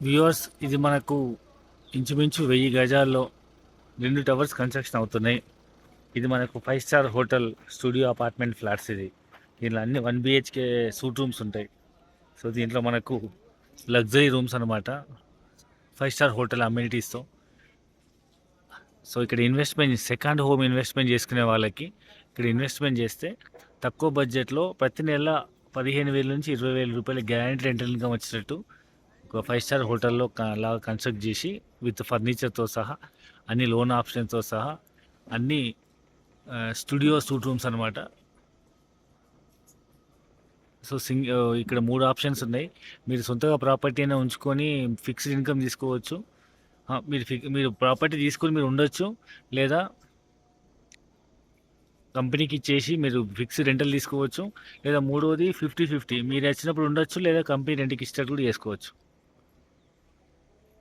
Viewers, ఇది మనకు ఇంచుమించు 1000 గజాల్లో 2 టవర్స్ కన్స్ట్రక్షన్ అవుతున్నాయి. ఇది మనకు 5 star hotel studio apartment flats. ఇది దీనిలో అన్ని 1 బిహెచ్కే సూట్ రూమ్స్ ఉంటాయి. సో దీంట్లో మనకు లగ్జరీ రూమ్స్ అనమాట, 5 స్టార్ హోటల్ అమ్యూనిటీస్తో. సో ఇక్కడ ఇన్వెస్ట్మెంట్, సెకండ్ హోమ్ ఇన్వెస్ట్మెంట్ చేసుకునే వాళ్ళకి ఇక్కడ ఇన్వెస్ట్మెంట్ చేస్తే తక్కువ బడ్జెట్లో ప్రతి నెల 15,000 నుంచి 20,000 రూపాయల గ్యారెంటీ రెంటల్ ఇన్కమ్ వచ్చేటట్టు ఒక 5 స్టార్ హోటల్లో లాగా కన్స్ట్రక్ట్ చేసి విత్ ఫర్నిచర్తో సహా, అన్ని లోన్ ఆప్షన్స్తో సహా, అన్ని స్టూడియో సూట్ రూమ్స్ అనమాట. సో ఇక్కడ 3 ఆప్షన్స్ ఉన్నాయి. మీరు సొంతగా ప్రాపర్టీ అయినా ఉంచుకొని ఫిక్స్డ్ ఇన్కమ్ తీసుకోవచ్చు. మీరు ప్రాపర్టీ తీసుకొని మీరు ఉండొచ్చు, లేదా కంపెనీకి ఇచ్చేసి మీరు ఫిక్స్డ్ రెంటల్ తీసుకోవచ్చు, లేదా మూడోది 50-50 మీరు వచ్చినప్పుడు ఉండొచ్చు, లేదా కంపెనీ రెంట్కి ఇచ్చేటట్టు కూడా చేసుకోవచ్చు.